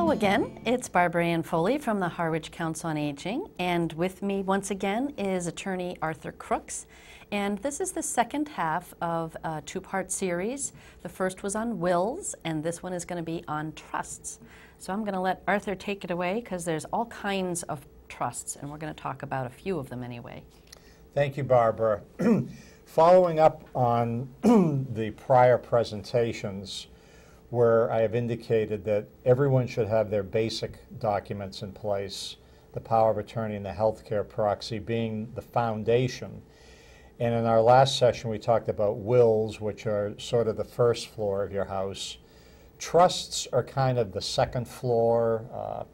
Hello again, it's Barbara Ann Foley from the Harwich Council on Aging, and with me once again is Attorney Arthur Crooks, and this is the second half of a two-part series. The first was on wills, and this one is going to be on trusts. So I'm going to let Arthur take it away because there's all kinds of trusts, and we're going to talk about a few of them anyway. Thank you, Barbara. Following up on the prior presentations, where I have indicated that everyone should have their basic documents in place, the power of attorney and the healthcare proxy being the foundation. And in our last session, we talked about wills, which are sort of the first floor of your house. Trusts are kind of the second floor.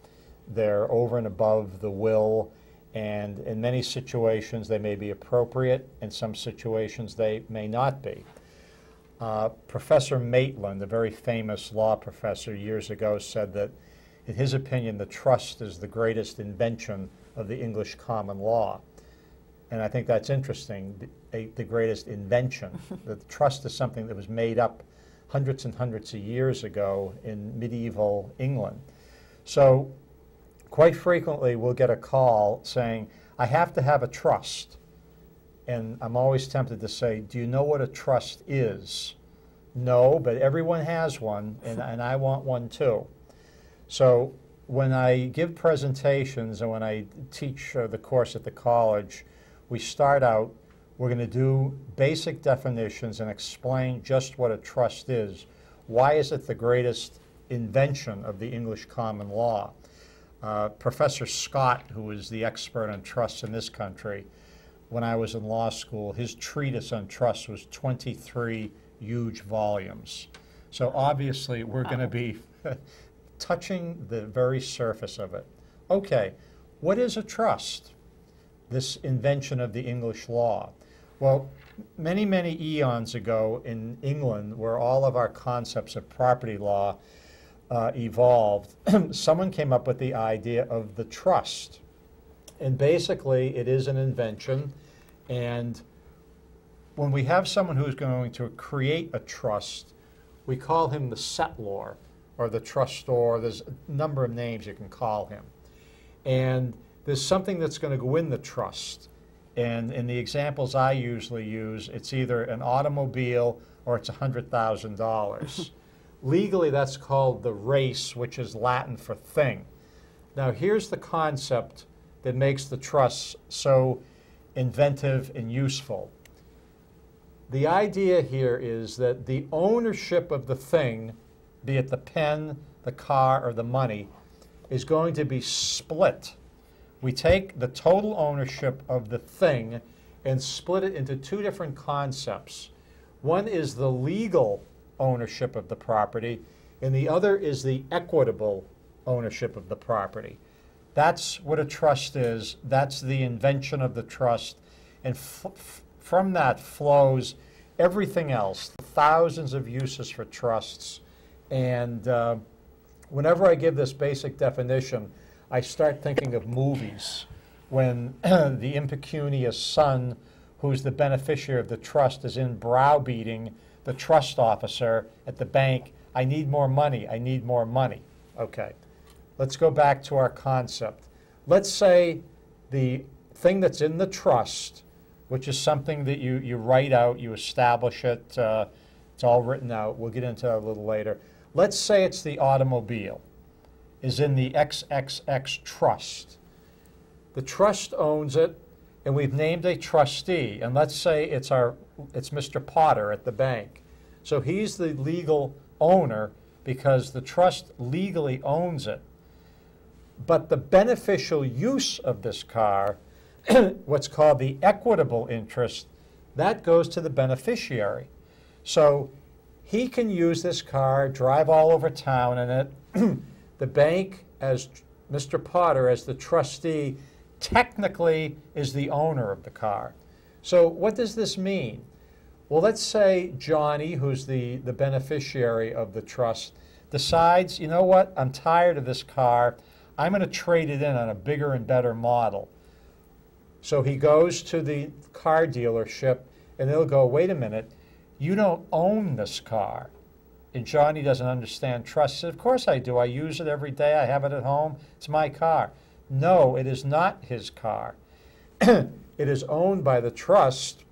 They're over and above the will, and in many situations they may be appropriate. In some situations they may not be. Professor Maitland, a very famous law professor years ago, said that in his opinion the trust is the greatest invention of the English common law. And I think that's interesting, the greatest invention. The trust is something that was made up hundreds and hundreds of years ago in medieval England. So quite frequently we'll get a call saying, I have to have a trust. And I'm always tempted to say, do you know what a trust is? No, but everyone has one, and I want one too. So when I give presentations and when I teach the course at the college, we start out, we're going to do basic definitions and explain just what a trust is. Why is it the greatest invention of the English common law? Professor Scott, who is the expert on trusts in this country, when I was in law school, his treatise on trusts was 23 huge volumes. So obviously we're going to be touching the very surface of it. Okay, what is a trust? This invention of the English law. Well, many, many eons ago in England, where all of our concepts of property law evolved, someone came up with the idea of the trust. And basically it is an invention. And when we have someone who's going to create a trust, we call him the settlor or the trustor. There's a number of names you can call him. And there's something that's going to go in the trust. And in the examples I usually use, it's either an automobile or it's $100,000. Legally, that's called the res, which is Latin for thing. Now, here's the concept that makes the trust so inventive and useful. The idea here is that the ownership of the thing, be it the pen, the car, or the money, is going to be split. We take the total ownership of the thing and split it into two different concepts. One is the legal ownership of the property, and the other is the equitable ownership of the property. That's what a trust is. That's the invention of the trust. And from that flows everything else, thousands of uses for trusts. And whenever I give this basic definition, I start thinking of movies when the impecunious son, who's the beneficiary of the trust, is in browbeating the trust officer at the bank. I need more money. I need more money. Okay. Let's go back to our concept. Let's say the thing that's in the trust, which is something that you write out, you establish it, it's all written out. We'll get into that a little later. Let's say it's the automobile, is in the XXX trust. The trust owns it, and we've named a trustee. And let's say it's Mr. Potter at the bank. So he's the legal owner because the trust legally owns it. But the beneficial use of this car, what's called the equitable interest, that goes to the beneficiary. So he can use this car, drive all over town in it. The bank, as Mr. Potter, as the trustee, technically is the owner of the car. So what does this mean? Well, let's say Johnny, who's the beneficiary of the trust, decides, you know what, I'm tired of this car. I'm going to trade it in on a bigger and better model. So he goes to the car dealership, and they'll go, wait a minute, you don't own this car. And Johnny doesn't understand trust. He said, of course I do. I use it every day. I have it at home. It's my car. No, it is not his car. It is owned by the trust.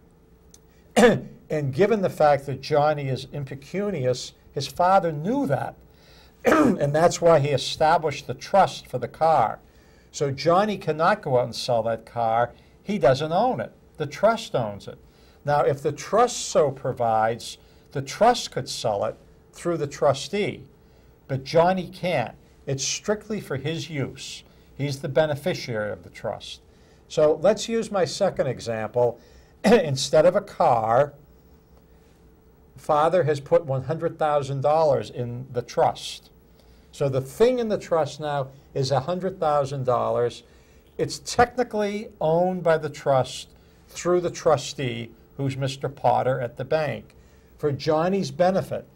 And given the fact that Johnny is impecunious, his father knew that. And that's why he established the trust for the car. So Johnny cannot go out and sell that car. He doesn't own it. The trust owns it. Now, if the trust so provides, the trust could sell it through the trustee, but Johnny can't. It's strictly for his use. He's the beneficiary of the trust. So let's use my second example. Instead of a car, father has put $100,000 in the trust. So the thing in the trust now is $100,000. It's technically owned by the trust through the trustee, who's Mr. Potter at the bank. For Johnny's benefit,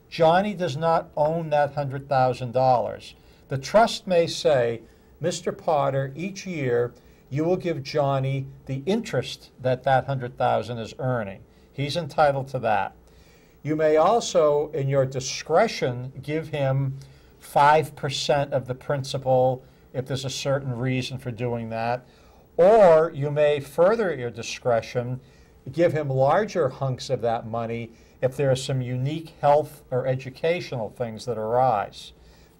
Johnny does not own that $100,000. The trust may say, Mr. Potter, each year you will give Johnny the interest that that $100,000 is earning. He's entitled to that. You may also, in your discretion, give him 5% of the principal if there's a certain reason for doing that. Or you may further at your discretion give him larger hunks of that money if there are some unique health or educational things that arise.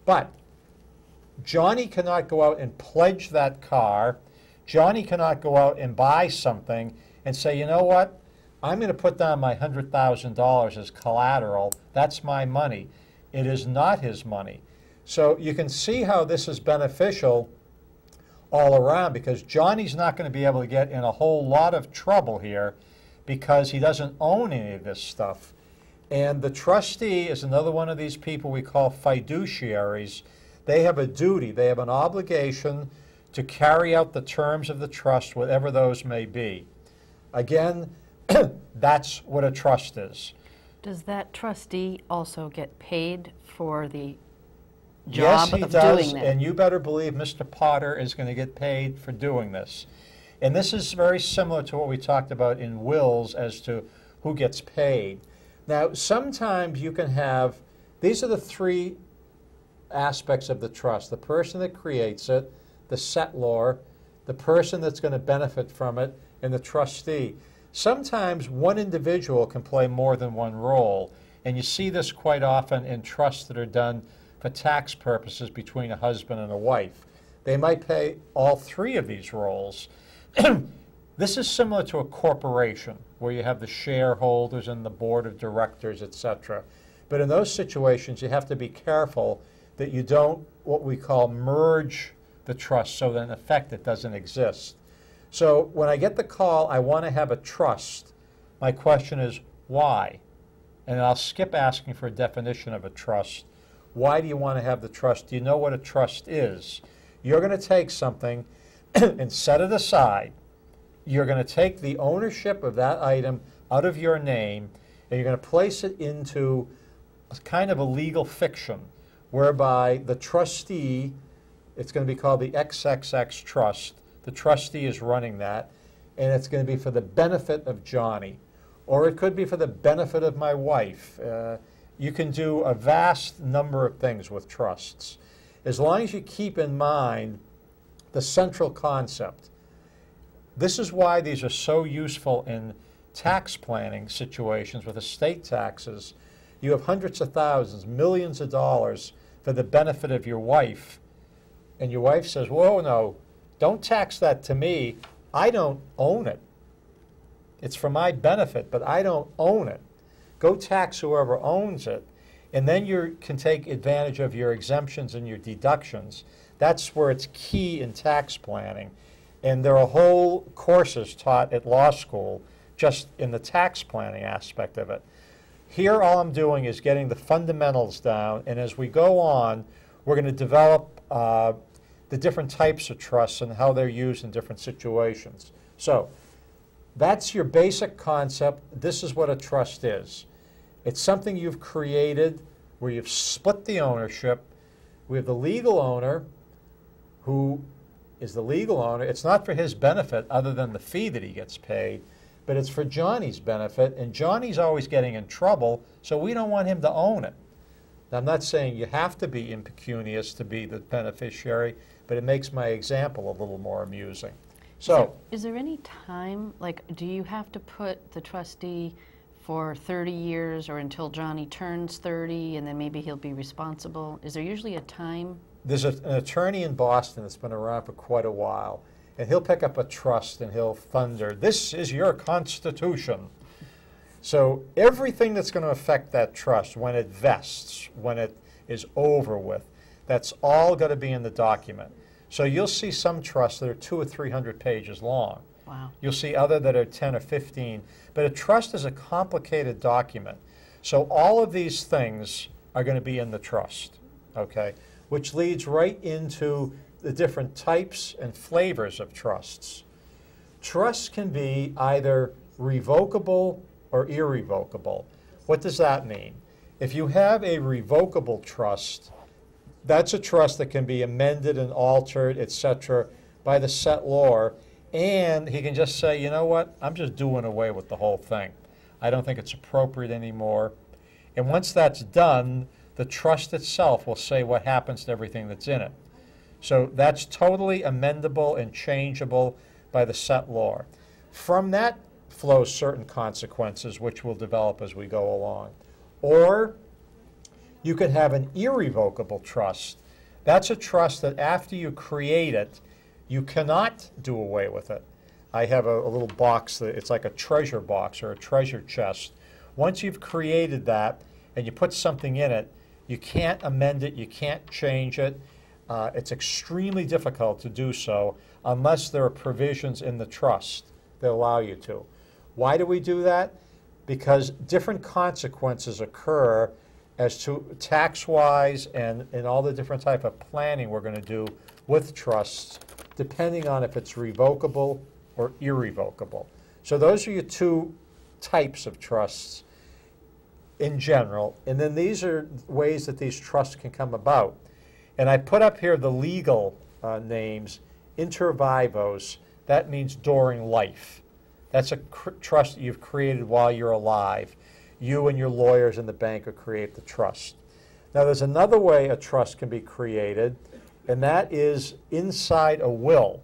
But Johnny cannot go out and pledge that car. Johnny cannot go out and buy something and say, you know what, I'm going to put down my $100,000 as collateral. That's my money. It is not his money. So you can see how this is beneficial all around, because Johnny's not going to be able to get in a whole lot of trouble here because he doesn't own any of this stuff. And the trustee is another one of these people we call fiduciaries. They have a duty, they have an obligation to carry out the terms of the trust, whatever those may be. Again, that's what a trust is. Does that trustee also get paid for the Yes, job he of does, doing that? and you better believe Mr. Potter is going to get paid for doing this. And this is very similar to what we talked about in wills as to who gets paid. Now, sometimes you can have, these are the three aspects of the trust: the person that creates it, the settlor, the person that's going to benefit from it, and the trustee. Sometimes one individual can play more than one role, and you see this quite often in trusts that are done for tax purposes between a husband and a wife. They might play all three of these roles. This is similar to a corporation where you have the shareholders and the board of directors, etc. But in those situations, you have to be careful that you don't, what we call, merge the trust so that in effect it doesn't exist. So when I get the call, I want to have a trust, my question is, why? And I'll skip asking for a definition of a trust. Why do you want to have the trust? Do you know what a trust is? You're going to take something and set it aside. You're going to take the ownership of that item out of your name, and you're going to place it into a kind of a legal fiction whereby the trustee, it's going to be called the XXX Trust. The trustee is running that, and it's going to be for the benefit of Johnny. Or it could be for the benefit of my wife. You can do a vast number of things with trusts, as long as you keep in mind the central concept. This is why these are so useful in tax planning situations with estate taxes. You have hundreds of thousands, millions of dollars for the benefit of your wife, and your wife says, whoa, no, don't tax that to me. I don't own it. It's for my benefit, but I don't own it. Go tax whoever owns it, and then you can take advantage of your exemptions and your deductions. That's where it's key in tax planning. And there are whole courses taught at law school just in the tax planning aspect of it. Here, all I'm doing is getting the fundamentals down, and as we go on, we're going to develop the different types of trusts and how they're used in different situations. So that's your basic concept. This is what a trust is. It's something you've created where you've split the ownership. We have the legal owner who is the legal owner. It's not for his benefit other than the fee that he gets paid, but it's for Johnny's benefit, and Johnny's always getting in trouble, so we don't want him to own it. Now, I'm not saying you have to be impecunious to be the beneficiary, but it makes my example a little more amusing. So, is there any time, like, do you have to put the trustee for 30 years or until Johnny turns 30 and then maybe he'll be responsible? Is there usually a time? there's an attorney in Boston that's been around for quite a while, and he'll pick up a trust and he'll thunder, "This is your Constitution." So everything that's going to affect that trust, when it vests, when it is over with, that's all going to be in the document. So you'll see some trusts that are 200 or 300 pages long. Wow. You'll see other that are 10 or 15. But a trust is a complicated document. So all of these things are going to be in the trust, okay? Which leads right into the different types and flavors of trusts. Trusts can be either revocable or irrevocable. What does that mean? If you have a revocable trust, that's a trust that can be amended and altered, etc., by the settlor, and he can just say, you know what, I'm just doing away with the whole thing. I don't think it's appropriate anymore. And once that's done, the trust itself will say what happens to everything that's in it. So that's totally amendable and changeable by the settlor. From that flows certain consequences, which will develop as we go along. Or you could have an irrevocable trust. That's a trust that after you create it, you cannot do away with it. I have a little box, that it's like a treasure box or a treasure chest. Once you've created that and you put something in it, you can't amend it, you can't change it. It's extremely difficult to do so unless there are provisions in the trust that allow you to. Why do we do that? Because different consequences occur as to tax-wise and all the different type of planning we're going to do with trusts, depending on if it's revocable or irrevocable. So those are your two types of trusts in general. And then these are ways that these trusts can come about. And I put up here the legal names, inter vivos. That means during life. That's a trust that you've created while you're alive. You and your lawyers and the banker create the trust. Now, there's another way a trust can be created, and that is inside a will.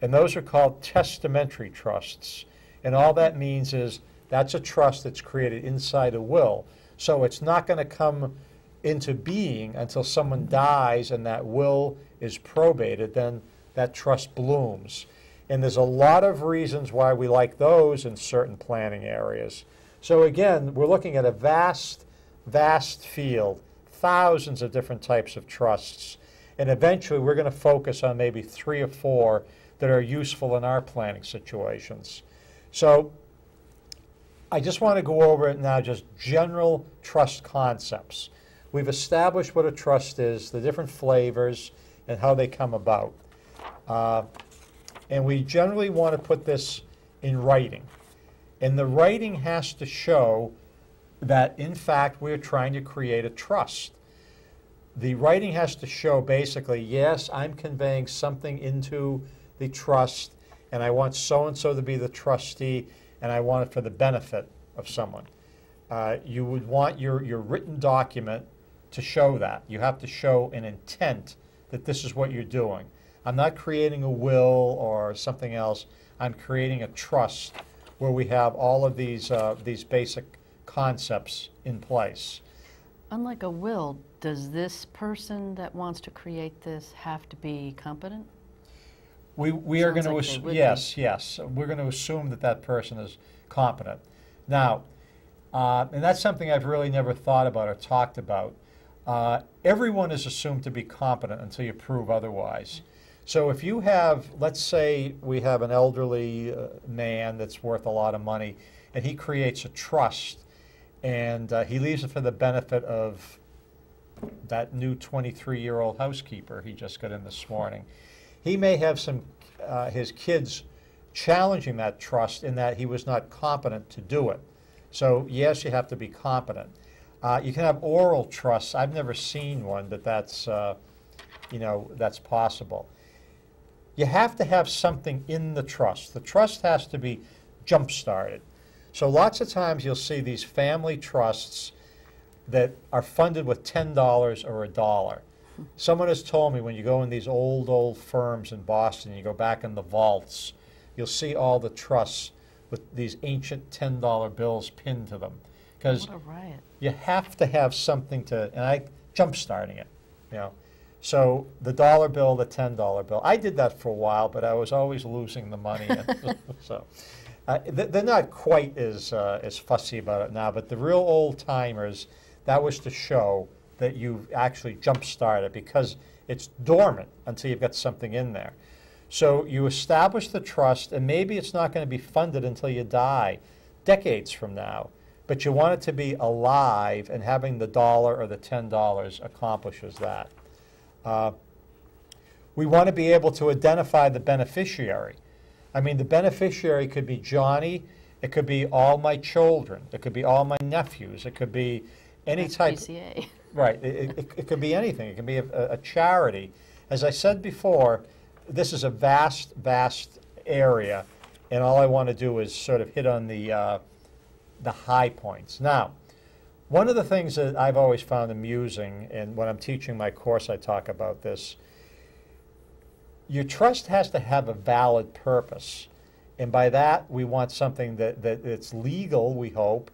And those are called testamentary trusts. And all that means is that's a trust that's created inside a will. So it's not going to come into being until someone dies and that will is probated, then that trust blooms. And there's a lot of reasons why we like those in certain planning areas. So again, we're looking at a vast, vast field, thousands of different types of trusts. And eventually we're going to focus on maybe 3 or 4 that are useful in our planning situations. So I just want to go over it now, just general trust concepts. We've established what a trust is, the different flavors, and how they come about. And we generally want to put this in writing. And the writing has to show that, in fact, we're trying to create a trust. The writing has to show basically, yes, I'm conveying something into the trust, and I want so-and-so to be the trustee, and I want it for the benefit of someone. You would want your written document to show that. You have to show an intent that this is what you're doing. I'm not creating a will or something else. I'm creating a trust where we have all of these basic concepts in place. Unlike a will, does this person that wants to create this have to be competent? We are going to, yes. We're going to assume that that person is competent. Now, and that's something I've really never thought about or talked about. Everyone is assumed to be competent until you prove otherwise. So if you have, let's say we have an elderly man that's worth a lot of money, and he creates a trust, and he leaves it for the benefit of that new 23-year-old housekeeper he just got in this morning. He may have some, his kids challenging that trust in that he was not competent to do it. So yes, you have to be competent. You can have oral trusts. I've never seen one, but that's, that's possible. You have to have something in the trust. The trust has to be jump-started. So lots of times you'll see these family trusts that are funded with $10 or a dollar. Someone has told me when you go in these old firms in Boston, you go back in the vaults, you'll see all the trusts with these ancient $10 bills pinned to them. Because What a riot. you have to have something to, and I jump-starting it, you know. So the dollar bill, the $10 bill. I did that for a while, but I was always losing the money. So they're not quite as fussy about it now, but the real old-timers, that was to show that you've actually jump-started because it's dormant until you've got something in there. So you establish the trust, and maybe it's not going to be funded until you die, decades from now. But you want it to be alive, and having the dollar or the $10 accomplishes that. We want to be able to identify the beneficiary. I mean, the beneficiary could be Johnny, it could be all my children, it could be all my nephews, it could be any type. PCA. Right, it could be anything. It can be a charity. As I said before, this is a vast, vast area, and all I want to do is sort of hit on the high points. Now, one of the things that I've always found amusing, and when I'm teaching my course I talk about this, your trust has to have a valid purpose. And by that, we want something that it's legal, we hope,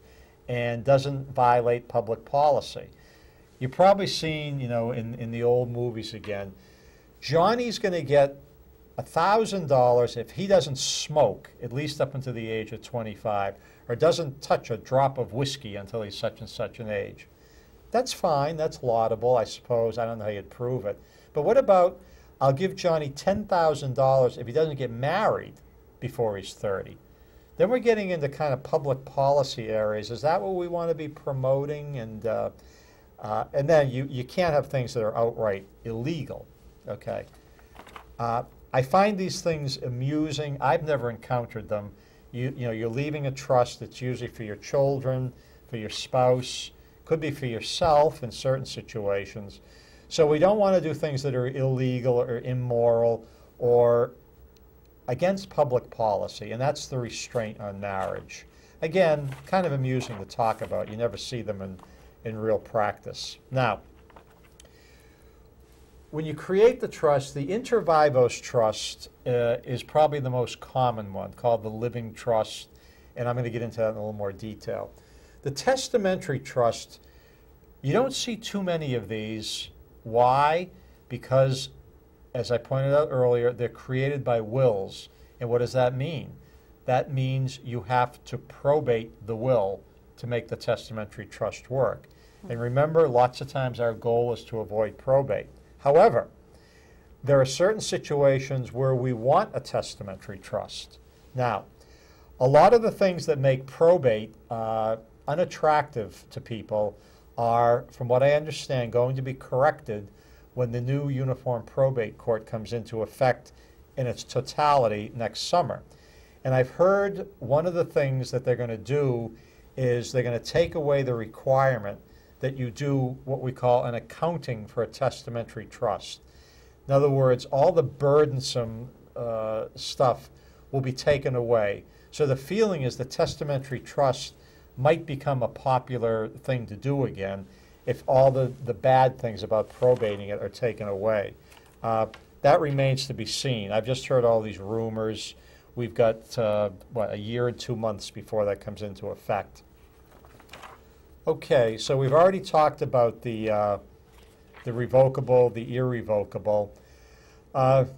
and doesn't violate public policy. You've probably seen, you know, in the old movies again, Johnny's going to get $1,000 if he doesn't smoke, at least up until the age of 25, or doesn't touch a drop of whiskey until he's such and such an age. That's fine, that's laudable, I suppose. I don't know how you'd prove it. But what about, I'll give Johnny $10,000 if he doesn't get married before he's 30. Then we're getting into kind of public policy areas. Is that what we want to be promoting? And then you can't have things that are outright illegal, okay? I find these things amusing. I've never encountered them. You know, you're leaving a trust that's usually for your children, for your spouse, could be for yourself in certain situations. So we don't want to do things that are illegal or immoral or against public policy, and that's the restraint on marriage. Again, kind of amusing to talk about. You never see them in real practice. Now, when you create the trust, the inter vivos trust is probably the most common one, called the living trust, and I'm going to get into that in a little more detail. The testamentary trust, you don't see too many of these. Why? Because, as I pointed out earlier, they're created by wills. And what does that mean? That means you have to probate the will to make the testamentary trust work. And remember, lots of times our goal is to avoid probate. However, there are certain situations where we want a testamentary trust. Now, a lot of the things that make probate unattractive to people are, from what I understand, going to be corrected when the new Uniform Probate Court comes into effect in its totality next summer. And I've heard one of the things that they're going to do is they're going to take away the requirement that you do what we call an accounting for a testamentary trust. In other words, all the burdensome stuff will be taken away. So the feeling is the testamentary trust might become a popular thing to do again if all the bad things about probating it are taken away. That remains to be seen. I've just heard all these rumors. We've got, what, a year and 2 months before that comes into effect. Okay, so we've already talked about the revocable, the irrevocable. What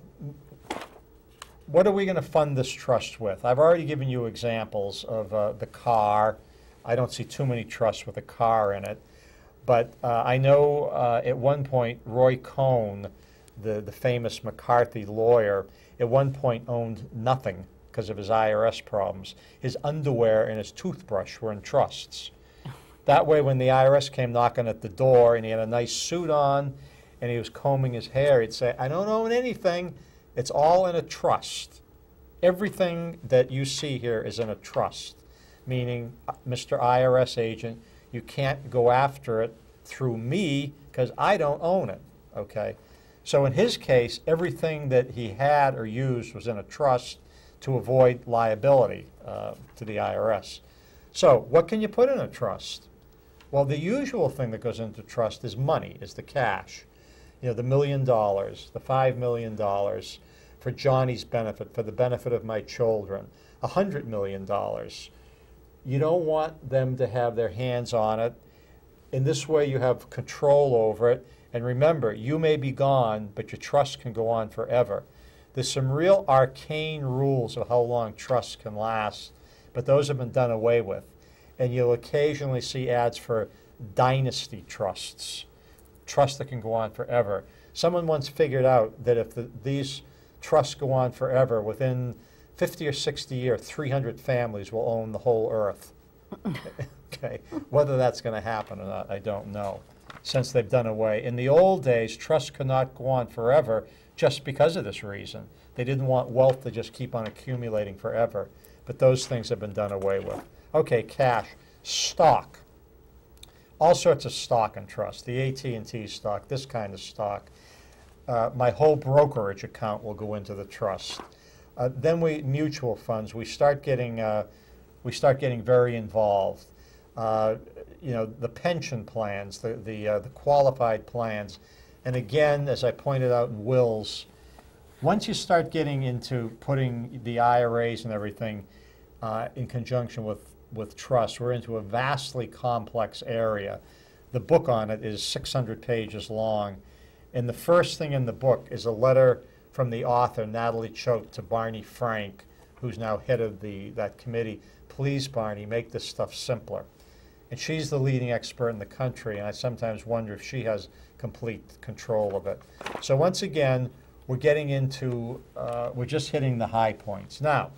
are we going to fund this trust with? I've already given you examples of the car. I don't see too many trusts with a car in it. But I know at one point Roy Cohn, the famous McCarthy lawyer, at one point owned nothing because of his IRS problems. His underwear and his toothbrush were in trusts. That way, when the IRS came knocking at the door and he had a nice suit on and he was combing his hair, he'd say, "I don't own anything. It's all in a trust. Everything that you see here is in a trust," meaning, Mr. IRS agent, you can't go after it through me because I don't own it, okay? So in his case, everything that he had or used was in a trust to avoid liability to the IRS. So what can you put in a trust? Well, the usual thing that goes into trust is money, is the cash. You know, the $1 million, the $5 million for Johnny's benefit, for the benefit of my children, $100 million. You don't want them to have their hands on it. In this way, you have control over it. And remember, you may be gone, but your trust can go on forever. There's some real arcane rules of how long trusts can last, but those have been done away with. And you'll occasionally see ads for dynasty trusts, trusts that can go on forever. Someone once figured out that if these trusts go on forever, within 50 or 60 years, 300 families will own the whole earth. Okay, whether that's going to happen or not, I don't know, since they've done away. In the old days, trusts could not go on forever just because of this reason. They didn't want wealth to just keep on accumulating forever, but those things have been done away with. Okay, cash, stock, all sorts of stock and trust, the AT&T stock, this kind of stock. My whole brokerage account will go into the trust. Then mutual funds, we start getting very involved. You know, the pension plans, the qualified plans. And again, as I pointed out in wills, once you start getting into putting the IRAs and everything in conjunction with trust, we're into a vastly complex area. The book on it is 600 pages long. And the first thing in the book is a letter from the author, Natalie Choate, to Barney Frank, who's now head of that committee. Please, Barney, make this stuff simpler. And she's the leading expert in the country, and I sometimes wonder if she has complete control of it. So once again, we're getting into, we're just hitting the high points. Now,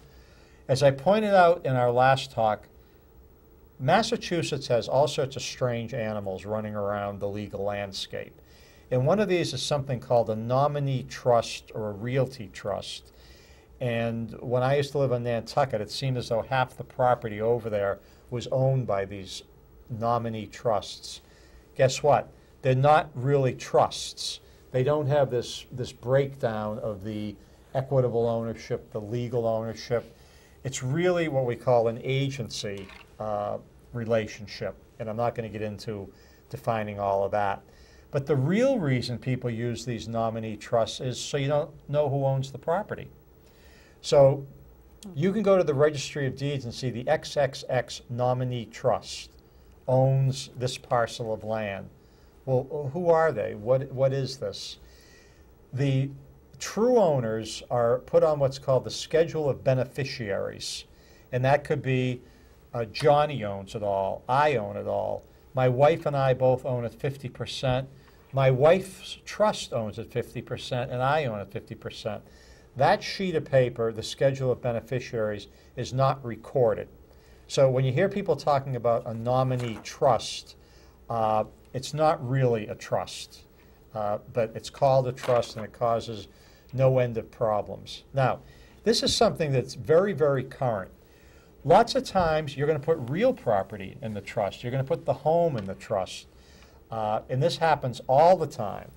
as I pointed out in our last talk, Massachusetts has all sorts of strange animals running around the legal landscape. And one of these is something called a nominee trust or a realty trust. And when I used to live in Nantucket, it seemed as though half the property over there was owned by these nominee trusts. Guess what? They're not really trusts. They don't have this breakdown of the equitable ownership, the legal ownership. It's really what we call an agency relationship. And I'm not going to get into defining all of that. But the real reason people use these nominee trusts is so you don't know who owns the property. So you can go to the Registry of Deeds and see the XXX nominee trust owns this parcel of land. Well, who are they? What is this? The true owners are put on what's called the Schedule of Beneficiaries. And that could be Johnny owns it all, I own it all, my wife and I both own it 50%, my wife's trust owns it 50%, and I own it 50%. That sheet of paper, the Schedule of Beneficiaries, is not recorded. So when you hear people talking about a nominee trust, it's not really a trust, but it's called a trust, and it causes no end of problems. Now, this is something that's very, very current. Lots of times you're going to put real property in the trust. You're going to put the home in the trust. And this happens all the time.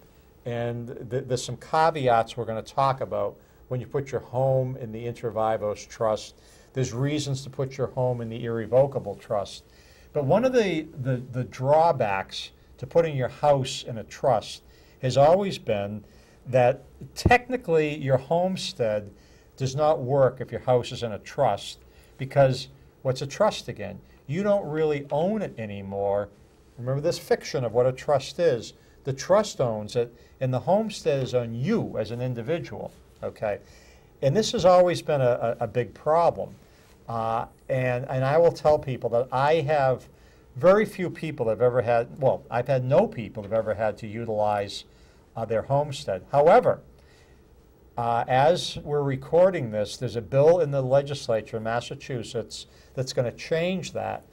And there's some caveats we're going to talk about when you put your home in the inter vivos trust. There's reasons to put your home in the irrevocable trust. But one of the drawbacks to putting your house in a trust has always been that technically your homestead does not work if your house is in a trust, because what's a trust again? You don't really own it anymore. Remember this fiction of what a trust is. The trust owns it, and the homestead is on you as an individual, okay? And this has always been a big problem. And I will tell people that I have very few people that have ever had, well, I've had no people that have ever had to utilize their homestead. However, as we're recording this, there's a bill in the legislature in Massachusetts that's going to change that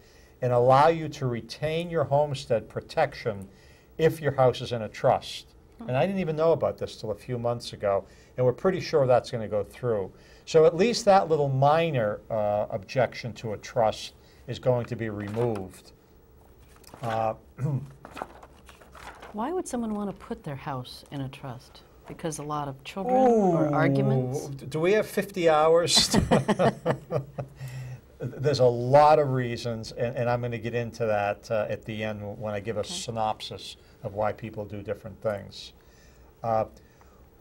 and allow you to retain your homestead protection if your house is in a trust. And I didn't even know about this till a few months ago, and we're pretty sure that's going to go through. So at least that little minor objection to a trust is going to be removed. Why would someone want to put their house in a trust? Because a lot of children or arguments? Do we have 50 hours? There's a lot of reasons, and I'm going to get into that at the end when I give a synopsis of why people do different things.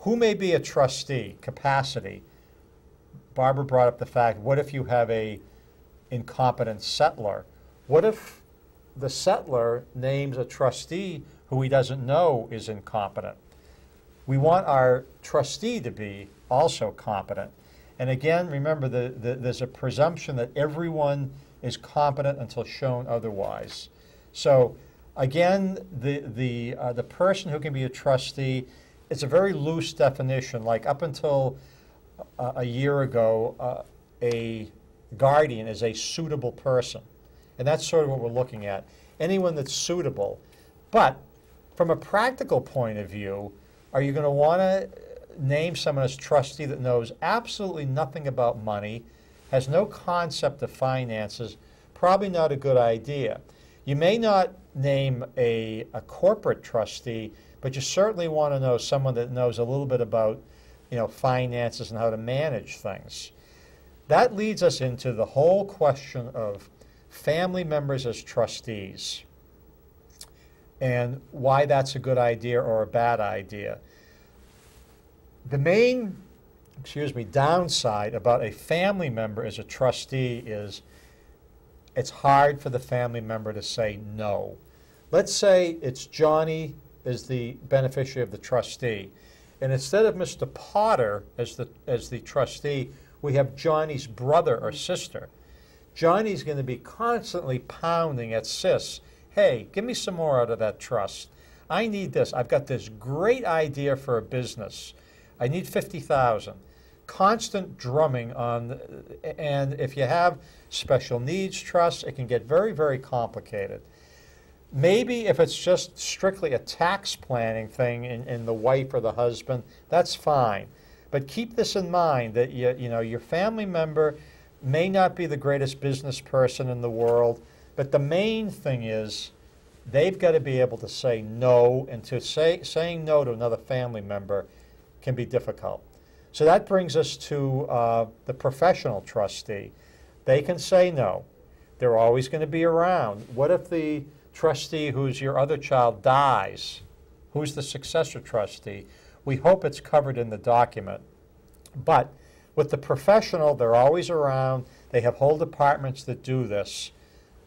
Who may be a trustee? Capacity. Barbara brought up the fact, what if you have a incompetent settler? What if the settler names a trustee who he doesn't know is incompetent? We want our trustee to be also competent. And again, remember, there's a presumption that everyone is competent until shown otherwise. So again, the person who can be a trustee, it's a very loose definition. Like up until a year ago, a guardian is a suitable person. And that's sort of what we're looking at. Anyone that's suitable. But from a practical point of view, are you going to want to name someone as trustee that knows absolutely nothing about money, has no concept of finances? Probably not a good idea. You may not name a corporate trustee, but you certainly want to know someone that knows a little bit about, finances and how to manage things. That leads us into the whole question of family members as trustees and why that's a good idea or a bad idea. The main, downside about a family member as a trustee is it's hard for the family member to say no. Let's say it's Johnny as the beneficiary of the trustee, and instead of Mr. Potter as the trustee, we have Johnny's brother or sister. Johnny's going to be constantly pounding at Sis, hey, give me some more out of that trust. I need this. I've got this great idea for a business. I need $50,000. Constant drumming on, and if you have special needs trusts, it can get very, very complicated. Maybe if it's just strictly a tax planning thing in the wife or the husband, that's fine. But keep this in mind that your family member may not be the greatest business person in the world, but the main thing is they've got to be able to say no, and saying no to another family member can be difficult. So that brings us to the professional trustee. They can say no. They're always going to be around. What if the trustee who's your other child dies? Who's the successor trustee? We hope it's covered in the document. But with the professional, they're always around. They have whole departments that do this.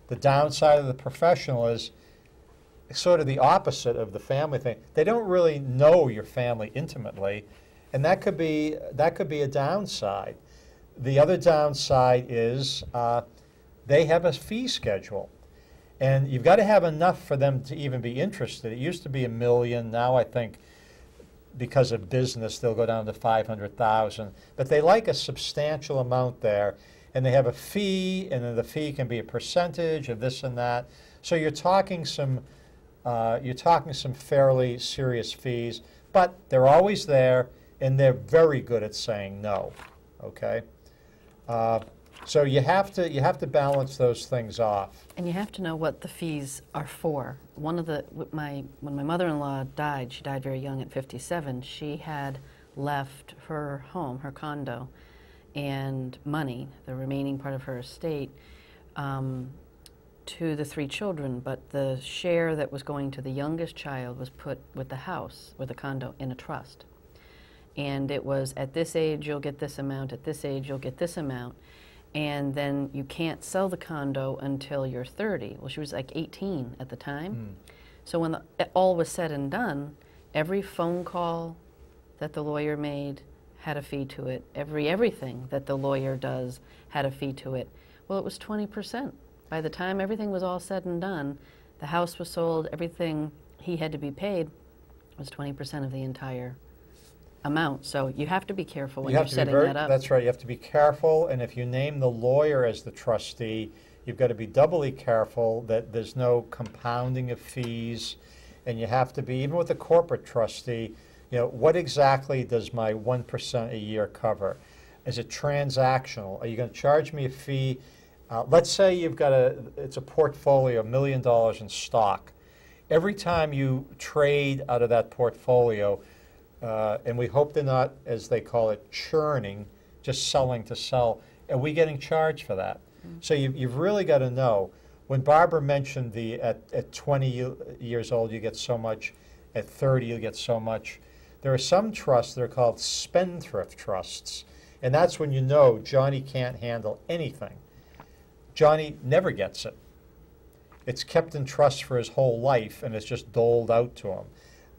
The downside of the professional is sort of the opposite of the family thing. They don't really know your family intimately, and that could be a downside. The other downside is they have a fee schedule, and you've got to have enough for them to even be interested. It used to be $1 million. Now I think because of business they'll go down to $500,000. But they like a substantial amount there, and they have a fee, and then the fee can be a percentage of this and that. So you're talking some fairly serious fees, but they're always there, and they're very good at saying no. Okay, so you have to balance those things off. And you have to know what the fees are for. When my mother-in-law died, she died very young at 57. She had left her home, her condo, and money, the remaining part of her estate, to the 3 children, but the share that was going to the youngest child was put with the house, with the condo, in a trust. And it was, at this age you'll get this amount, at this age you'll get this amount, and then you can't sell the condo until you're 30. Well, she was like 18 at the time. So when all was said and done, every phone call that the lawyer made had a fee to it. Everything that the lawyer does had a fee to it. Well, it was 20%. By the time everything was all said and done, the house was sold, everything he had to be paid was 20% of the entire amount. So you have to be careful when you're setting that up. That's right. You have to be careful, and if you name the lawyer as the trustee, you've got to be doubly careful that there's no compounding of fees, and you have to be, even with the corporate trustee, what exactly does my 1% a year cover? Is it transactional? Are you going to charge me a fee? Let's say you've got it's a portfolio, $1 million in stock. Every time you trade out of that portfolio, and we hope they're not, as they call it, churning, just selling to sell, are we getting charged for that? So you've really got to know. When Barbara mentioned at 20 years old you get so much, at 30 you get so much, there are some trusts that are called spendthrift trusts. And that's when you know Johnny can't handle anything. Johnny never gets it. It's kept in trust for his whole life and it's just doled out to him.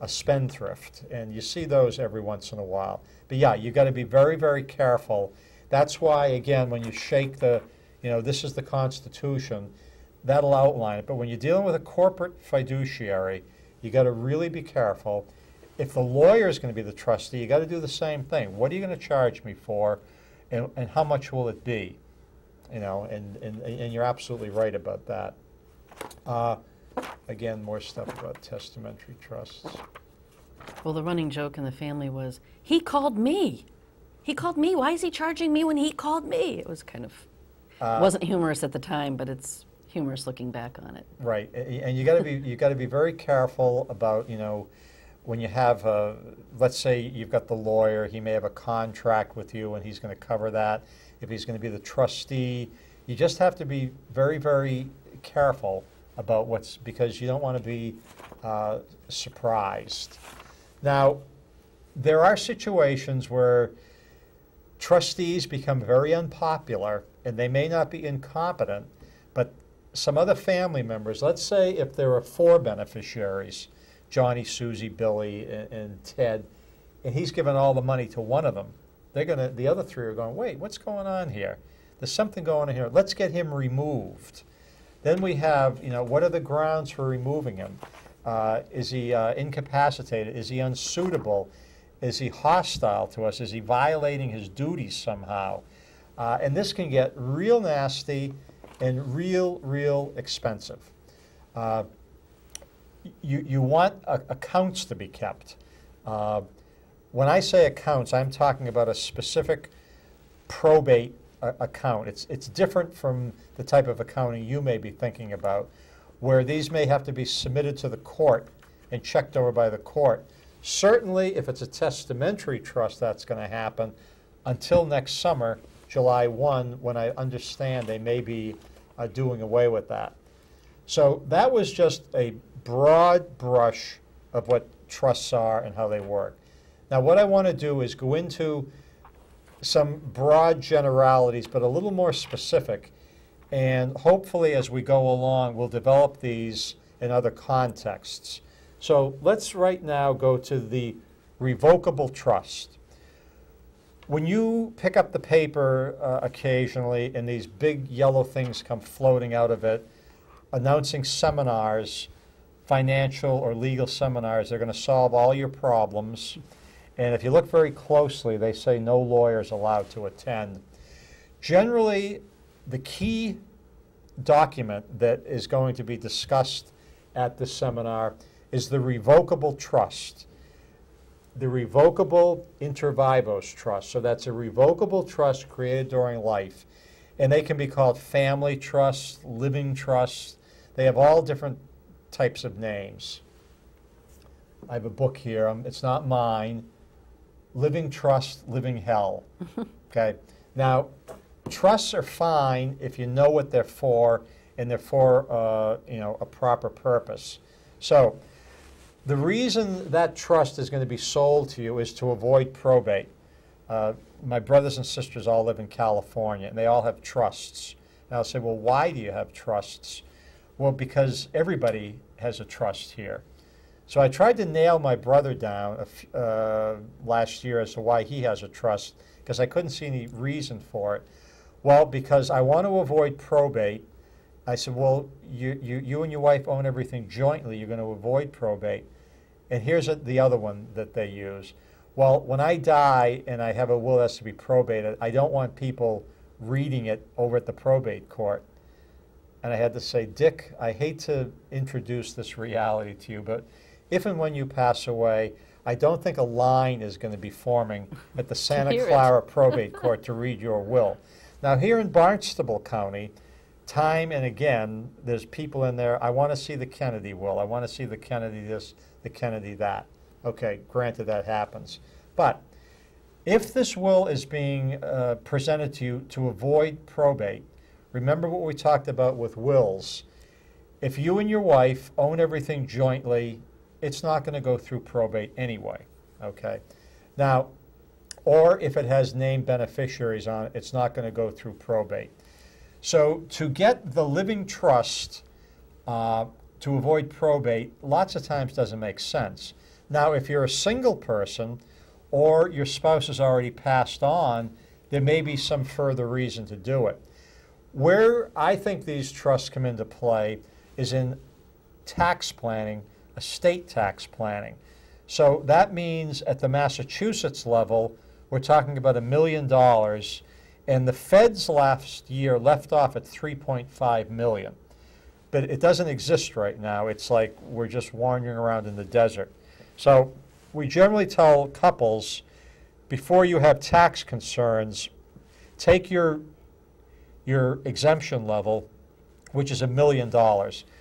A spendthrift. And you see those every once in a while. But yeah, you've got to be very, very careful. That's why, again, when you shake the, this is the Constitution, that'll outline it. But when you're dealing with a corporate fiduciary, you got to really be careful. If the lawyer is going to be the trustee, you got to do the same thing. What are you going to charge me for, and how much will it be? And you're absolutely right about that. Again, more stuff about testamentary trusts. Well, the running joke in the family was, he called me. He called me. Why is he charging me when he called me? It was kind of, wasn't humorous at the time, but it's humorous looking back on it. Right, and you got to be very careful about when you have let's say you've got the lawyer, he may have a contract with you and he's going to cover that. If he's going to be the trustee, you just have to be very, very careful about because you don't want to be surprised. Now, there are situations where trustees become very unpopular and they may not be incompetent, but some other family members, let's say if there are 4 beneficiaries, Johnny, Susie, Billy, and Ted, and he's given all the money to one of them, the other 3 are going, wait, what's going on here? There's something going on here. Let's get him removed. Then we have, what are the grounds for removing him? Is he incapacitated? Is he unsuitable? Is he hostile to us? Is he violating his duties somehow? And this can get real nasty and real expensive. You want accounts to be kept. When I say accounts, I'm talking about a specific probate account. It's different from the type of accounting you may be thinking about, where these may have to be submitted to the court and checked over by the court. Certainly, if it's a testamentary trust, that's going to happen until next summer, July 1, when I understand they may be doing away with that. So that was just a broad brush of what trusts are and how they work. Now, what I want to do is go into some broad generalities, but a little more specific. And hopefully, as we go along, we'll develop these in other contexts. So let's right now go to the revocable trust. When you pick up the paper occasionally and these big yellow things come floating out of it, announcing seminars, financial or legal seminars, they're going to solve all your problems. And if you look very closely, they say no lawyers allowed to attend. Generally, the key document that is going to be discussed at this seminar is the revocable trust, the revocable inter vivos trust. So that's a revocable trust created during life. And they can be called family trusts, living trusts. They have all different types of names. I have a book here. It's not mine. Living Trust, Living Hell. Okay. Now, trusts are fine if you know what they're for and they're for a proper purpose. So the reason that trust is going to be sold to you is to avoid probate. My brothers and sisters all live in California, and they all have trusts. And I'll say, well, why do you have trusts? Well, because everybody has a trust here. So I tried to nail my brother down last year as to why he has a trust, because I couldn't see any reason for it. Well, because I want to avoid probate. I said, well, you and your wife own everything jointly. You're going to avoid probate. And here's the other one that they use. Well, when I die and I have a will that has to be probated, I don't want people reading it over at the probate court. And I had to say, Dick, I hate to introduce this reality to you, but if and when you pass away, I don't think a line is going to be forming at the Santa Clara probate court to read your will. Now, here in Barnstable County, time and again, there's people in there, I want to see the Kennedy will. I want to see the Kennedy this, the Kennedy that. Okay, granted that happens. But if this will is being presented to you to avoid probate, remember what we talked about with wills. If you and your wife own everything jointly, it's not going to go through probate anyway, okay? Now, or if it has named beneficiaries on it, it's not going to go through probate. So to get the living trust to avoid probate, lots of times doesn't make sense. Now, if you're a single person or your spouse has already passed on, there may be some further reason to do it. Where I think these trusts come into play is in tax planning, estate tax planning. So that means at the Massachusetts level, we're talking about $1 million, and the feds last year left off at $3.5 million. But it doesn't exist right now. It's like we're just wandering around in the desert. So we generally tell couples, before you have tax concerns, take your exemption level, which is $1 million.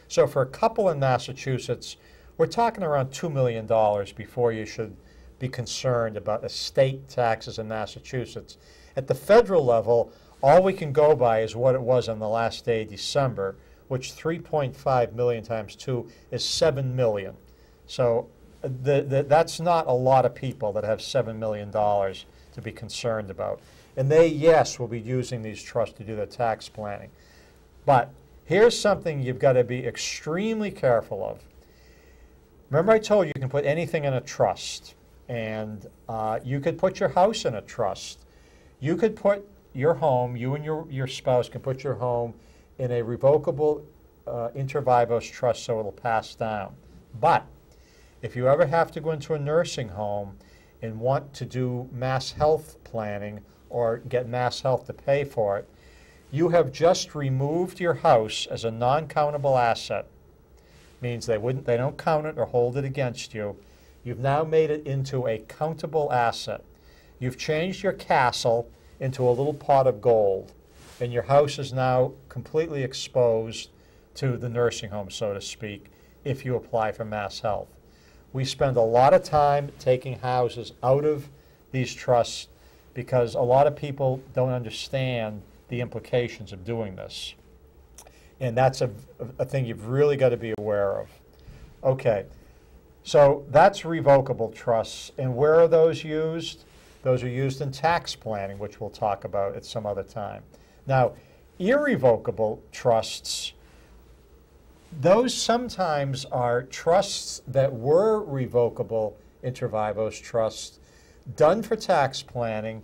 So for a couple in Massachusetts, we're talking around $2 million before you should be concerned about estate taxes in Massachusetts. At the federal level, all we can go by is what it was on the last day of December, which 3.5 million times 2 is 7 million. So that's not a lot of people that have $7 million to be concerned about. And they, yes, will be using these trusts to do their tax planning. But here's something you've got to be extremely careful of. Remember I told you you can put anything in a trust, and you could put your house in a trust. You could put your home, you and your spouse can put your home in a revocable inter vivos trust so it'll pass down. But if you ever have to go into a nursing home and want to do mass health planning or get mass health to pay for it, you have just removed your house as a non-countable asset. Means they don't count it or hold it against you. You've now made it into a countable asset. You've changed your castle into a little pot of gold, and your house is now completely exposed to the nursing home, so to speak, if you apply for mass health. We spend a lot of time taking houses out of these trusts because a lot of people don't understand the implications of doing this. And that's a thing you've really got to be aware of. Okay, so that's revocable trusts. And where are those used? Those are used in tax planning, which we'll talk about at some other time. Now, irrevocable trusts, those sometimes are trusts that were revocable inter vivos trusts done for tax planning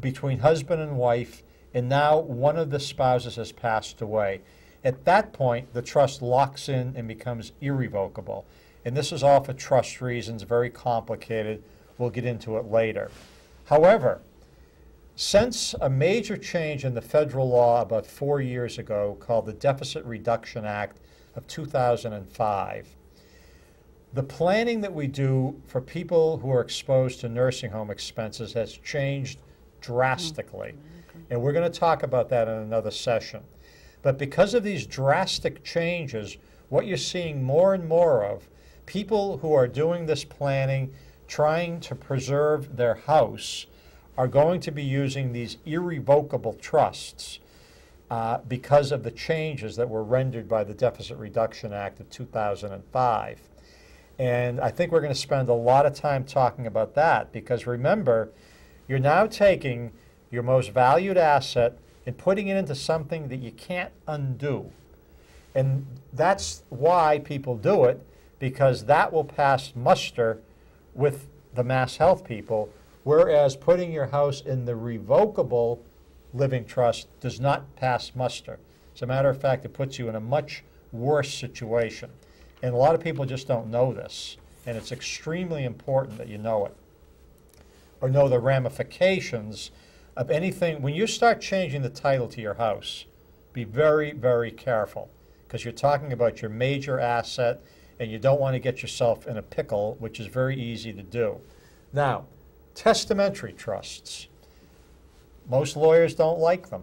between husband and wife, and now one of the spouses has passed away. At that point, the trust locks in and becomes irrevocable. And this is all for trust reasons, very complicated. We'll get into it later. However, since a major change in the federal law about 4 years ago called the Deficit Reduction Act of 2005, the planning that we do for people who are exposed to nursing home expenses has changed drastically. And we're going to talk about that in another session. But because of these drastic changes, what you're seeing more and more of, people who are doing this planning, trying to preserve their house, are going to be using these irrevocable trusts because of the changes that were rendered by the Deficit Reduction Act of 2005. And I think we're going to spend a lot of time talking about that because remember, you're now taking your most valued asset and putting it into something that you can't undo. And that's why people do it, because that will pass muster with the mass health people, whereas putting your house in the revocable living trust does not pass muster. As a matter of fact, it puts you in a much worse situation. And a lot of people just don't know this, and it's extremely important that you know it, or know the ramifications of anything. When you start changing the title to your house, be very, very careful, because you're talking about your major asset, and you don't want to get yourself in a pickle, which is very easy to do. Now, testamentary trusts. Most lawyers don't like them.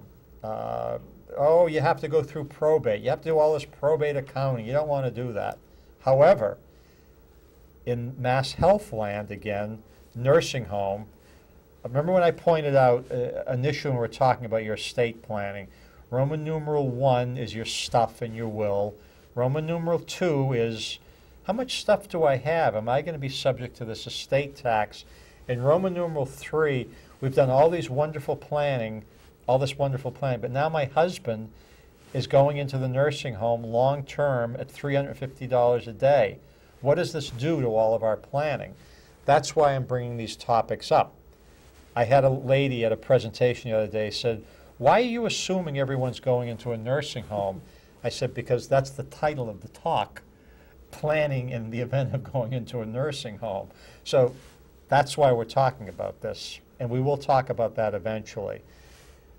Oh, you have to go through probate. You have to do all this probate accounting. You don't want to do that. However, in mass health land, again, nursing home, remember when I pointed out initially when we were talking about your estate planning, Roman numeral 1 is your stuff and your will. Roman numeral 2 is, how much stuff do I have? Am I going to be subject to this estate tax? In Roman numeral 3, we've done all this wonderful planning, but now my husband is going into the nursing home long-term at $350 a day. What does this do to all of our planning? That's why I'm bringing these topics up. I had a lady at a presentation the other day said, why are you assuming everyone's going into a nursing home? I said, because that's the title of the talk, planning in the event of going into a nursing home. So that's why we're talking about this, and we will talk about that eventually.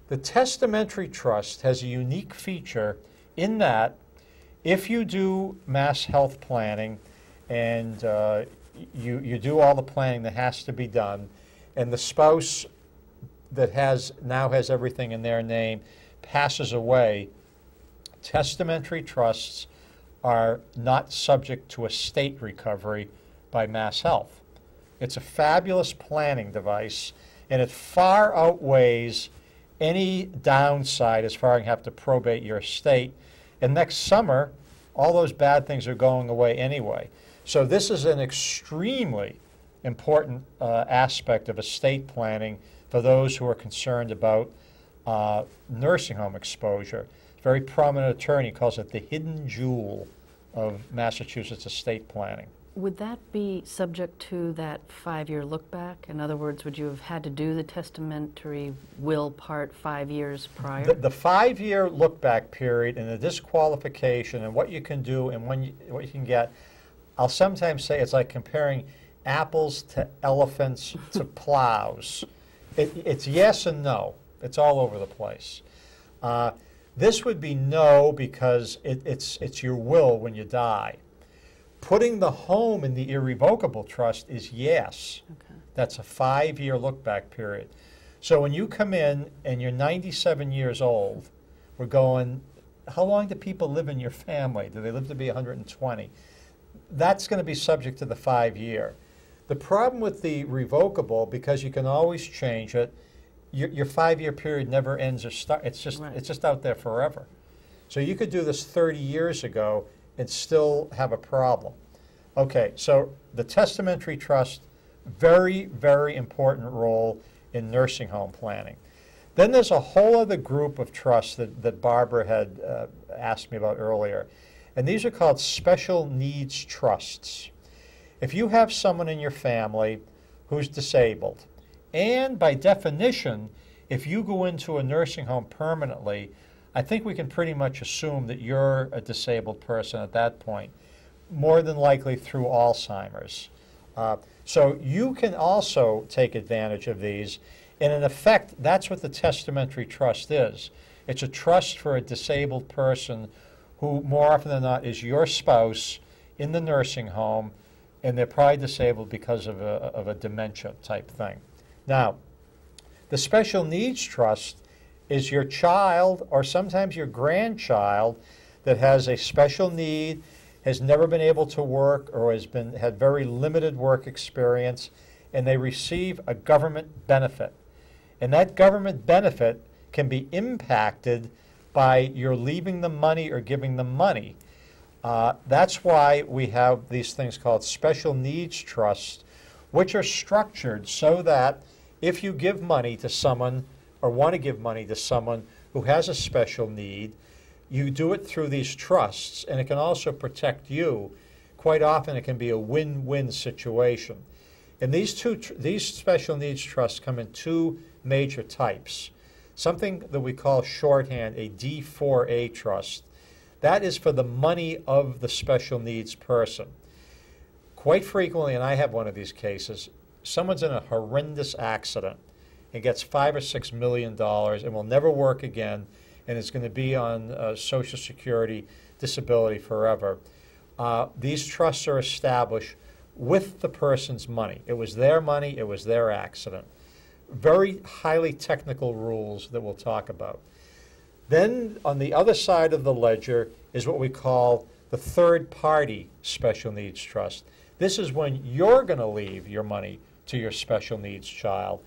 The testamentary trust has a unique feature in that if you do mass health planning and you do all the planning that has to be done, and the spouse that now has everything in their name passes away, testamentary trusts are not subject to estate recovery by mass health. It's a fabulous planning device, and it far outweighs any downside as far as you have to probate your estate. And next summer, all those bad things are going away anyway. So this is an extremely important aspect of estate planning for those who are concerned about nursing home exposure. A very prominent attorney calls it the hidden jewel of Massachusetts estate planning. Would that be subject to that 5-year look back? In other words, would you have had to do the testamentary will part 5 years prior? The 5-year look back period and the disqualification and what you can do and what you can get, I'll sometimes say it's like comparing apples to elephants to plows. It's yes and no. It's all over the place. This would be no because it's your will when you die. Putting the home in the irrevocable trust is yes. Okay. That's a 5-year look-back period. So when you come in and you're 97 years old, we're going, how long do people live in your family? Do they live to be 120? That's going to be subject to the 5-year. The problem with the revocable, because you can always change it, your 5-year period never ends or starts. It's just out there forever. So you could do this 30 years ago and still have a problem. Okay, so the testamentary trust, very, very important role in nursing home planning. Then there's a whole other group of trusts that Barbara had asked me about earlier, and these are called special needs trusts. If you have someone in your family who's disabled, and by definition, if you go into a nursing home permanently, I think we can pretty much assume that you're a disabled person at that point, more than likely through Alzheimer's. So you can also take advantage of these, and in effect, that's what the testamentary trust is. It's a trust for a disabled person who, more often than not, is your spouse in the nursing home, and they're probably disabled because of a dementia type thing. Now, the special needs trust is your child or sometimes your grandchild that has a special need, has never been able to work or had very limited work experience, and they receive a government benefit. And that government benefit can be impacted by your leaving them money or giving them money. That's why we have these things called special needs trusts, which are structured so that if you give money to someone or want to give money to someone who has a special need, you do it through these trusts, and it can also protect you. Quite often it can be a win-win situation. And these special needs trusts come in two major types. Something that we call shorthand a D4A trust. That is for the money of the special needs person. Quite frequently, and I have one of these cases, someone's in a horrendous accident and gets $5 or $6 million and will never work again, and is going to be on Social Security disability forever. These trusts are established with the person's money. It was their money, it was their accident. Very highly technical rules that we'll talk about. Then on the other side of the ledger is what we call the third-party special needs trust. This is when you're going to leave your money to your special needs child,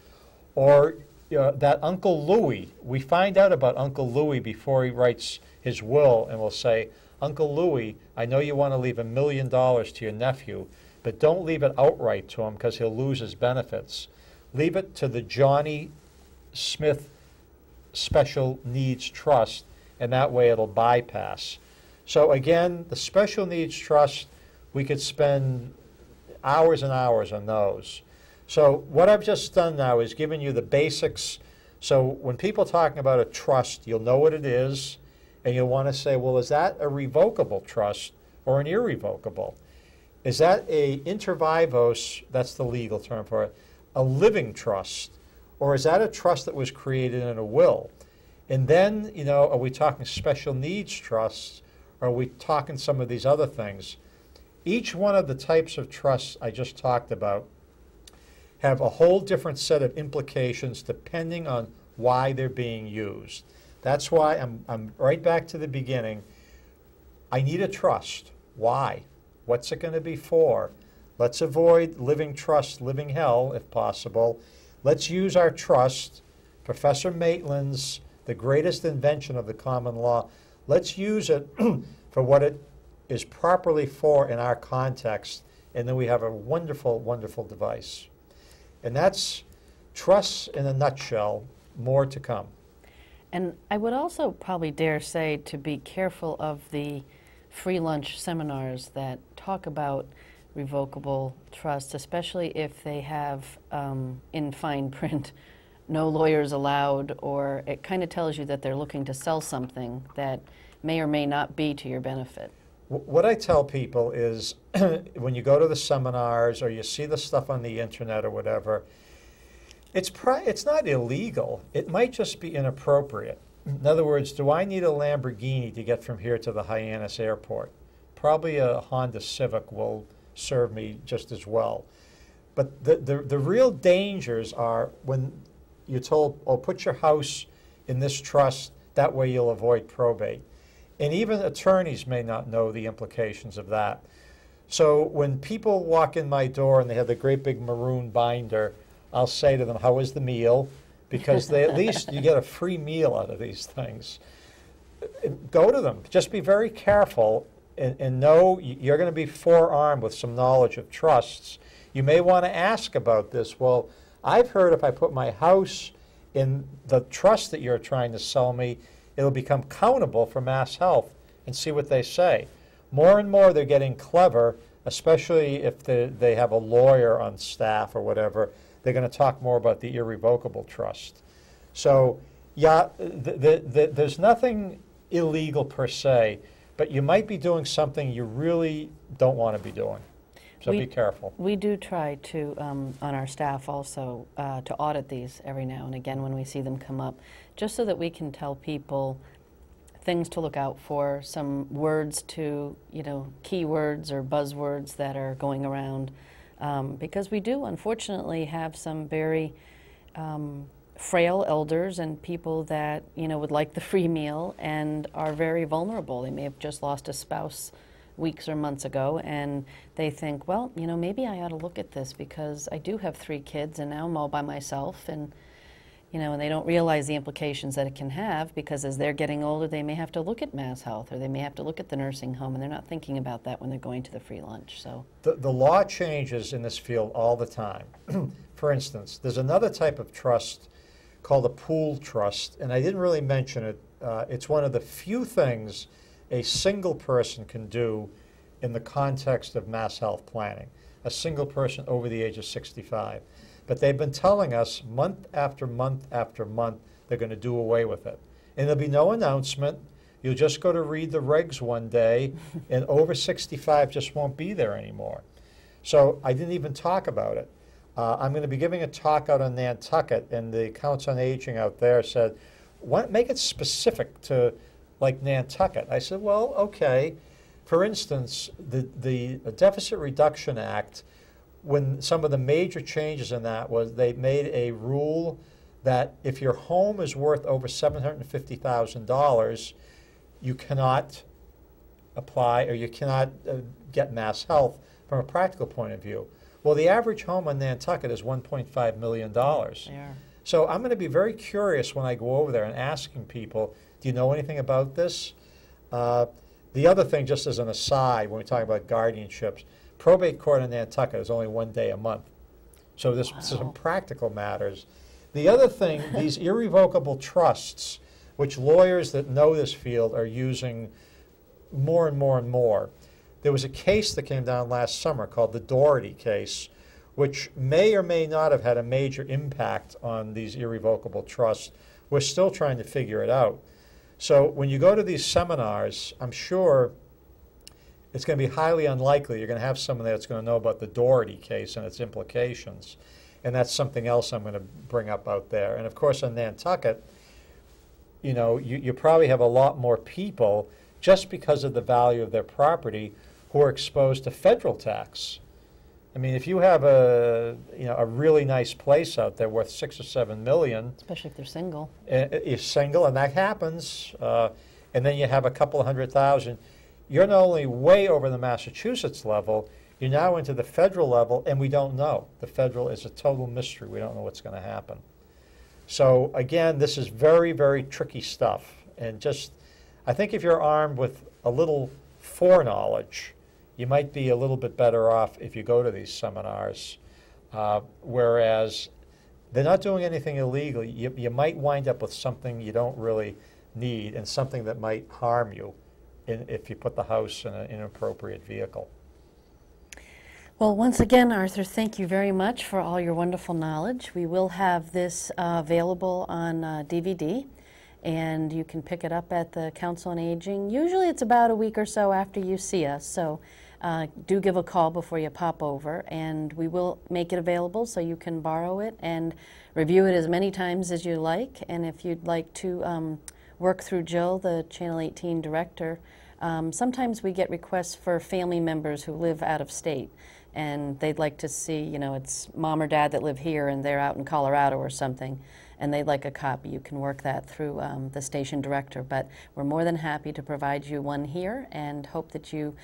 or that Uncle Louis, we find out about Uncle Louis before he writes his will, and we'll say, Uncle Louis, I know you want to leave $1 million to your nephew, but don't leave it outright to him because he'll lose his benefits. Leave it to the Johnny Smith Special Needs Trust, and that way it'll bypass. So again, the Special Needs Trust, we could spend hours and hours on those. So what I've just done now is given you the basics. So when people are talking about a trust, you'll know what it is, and you'll want to say, well, is that a revocable trust or an irrevocable? Is that a inter vivos, that's the legal term for it, a living trust, or is that a trust that was created in a will? And then, you know, are we talking special needs trusts, or are we talking some of these other things? Each one of the types of trusts I just talked about have a whole different set of implications depending on why they're being used. That's why I'm right back to the beginning. I need a trust. Why? What's it going to be for? Let's avoid living trust, living hell, if possible. Let's use our trust, Professor Maitland's, the greatest invention of the common law. Let's use it for what it is properly for in our context, and then we have a wonderful, wonderful device. And that's trusts in a nutshell, more to come. And I would also probably dare say to be careful of the free lunch seminars that talk about revocable trusts, especially if they have in fine print, no lawyers allowed, or it kind of tells you that they're looking to sell something that may or may not be to your benefit. What I tell people is when you go to the seminars or you see the stuff on the internet or whatever, it's not illegal. It might just be inappropriate. In other words, do I need a Lamborghini to get from here to the Hyannis airport? Probably a Honda Civic will serve me just as well. But the real dangers are when you're told, oh, put your house in this trust, that way you'll avoid probate. And even attorneys may not know the implications of that. So when people walk in my door and they have the great big maroon binder, I'll say to them, how was the meal? Because they, at least you get a free meal out of these things. Go to them. Just be very careful and know you're going to be forearmed with some knowledge of trusts. You may want to ask about this. Well, I've heard if I put my house in the trust that you're trying to sell me, it'll become countable for mass health, and see what they say. More and more they're getting clever, especially if they have a lawyer on staff or whatever. They're going to talk more about the irrevocable trust. So, yeah, there's nothing illegal per se, but you might be doing something you really don't want to be doing. So be careful. We do try to, on our staff also, to audit these every now and again when we see them come up, just so that we can tell people things to look out for, some words to, you know, keywords or buzzwords that are going around. Because we do, unfortunately, have some very frail elders and people that, you know, would like the free meal and are very vulnerable. They may have just lost a spouse weeks or months ago, and they think, well, you know, maybe I ought to look at this because I do have 3 kids and now I'm all by myself, and, you know, and they don't realize the implications that it can have, because as they're getting older, they may have to look at mass health, or they may have to look at the nursing home, and they're not thinking about that when they're going to the free lunch. So the law changes in this field all the time. For instance, there's another type of trust called a pool trust, and I didn't really mention it. It's one of the few things a single person can do in the context of mass health planning, a single person over the age of 65. But they've been telling us month after month after month they're going to do away with it. And there'll be no announcement. You'll just go to read the regs one day, and over 65 just won't be there anymore. So I didn't even talk about it. I'm going to be giving a talk out on Nantucket, and the Council on Aging out there said, make it specific to like Nantucket. I said, well, okay. For instance, the Deficit Reduction Act, when some of the major changes in that was they made a rule that if your home is worth over $750,000, you cannot apply, or you cannot get mass health from a practical point of view. Well, the average home in Nantucket is $1.5 million. So I'm going to be very curious when I go over there and asking people, do you know anything about this? The other thing, just as an aside, when we talk about guardianships, probate court in Nantucket is only 1 day a month. So there's some practical matters. The other thing, these irrevocable trusts, which lawyers that know this field are using more and more and more. There was a case that came down last summer called the Doherty case, which may or may not have had a major impact on these irrevocable trusts. We're still trying to figure it out. So when you go to these seminars, I'm sure it's going to be highly unlikely you're going to have someone there that's going to know about the Doherty case and its implications. And that's something else I'm going to bring up out there. And of course, in Nantucket, you know, you probably have a lot more people, just because of the value of their property, who are exposed to federal tax. I mean, if you have a really nice place out there worth $6 or $7 million, especially if they're single, if single, and that happens, and then you have a couple of $100,000, you're not only way over the Massachusetts level, you're now into the federal level, and we don't know. The federal is a total mystery. We don't know what's going to happen. So again, this is very, very tricky stuff. And just, I think if you're armed with a little foreknowledge, you might be a little bit better off if you go to these seminars. Whereas they're not doing anything illegal. You might wind up with something you don't really need and something that might harm you if you put the house in an inappropriate vehicle. Well, once again, Arthur, thank you very much for all your wonderful knowledge. We will have this available on DVD, and you can pick it up at the Council on Aging. Usually it's about a week or so after you see us, so do give a call before you pop over, and we will make it available so you can borrow it and review it as many times as you like. And if you'd like to work through Jill, the Channel 18 director, sometimes we get requests for family members who live out of state, and they'd like to see, you know, it's mom or dad that live here and they're out in Colorado or something, and they'd like a copy. You can work that through the station director, but we're more than happy to provide you one here and hope that you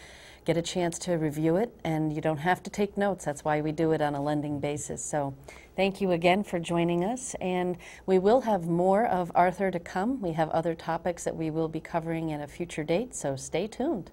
get a chance to review it, and you don't have to take notes. That's why we do it on a lending basis. So thank you again for joining us, and we will have more of Arthur to come. We have other topics that we will be covering at a future date, so stay tuned.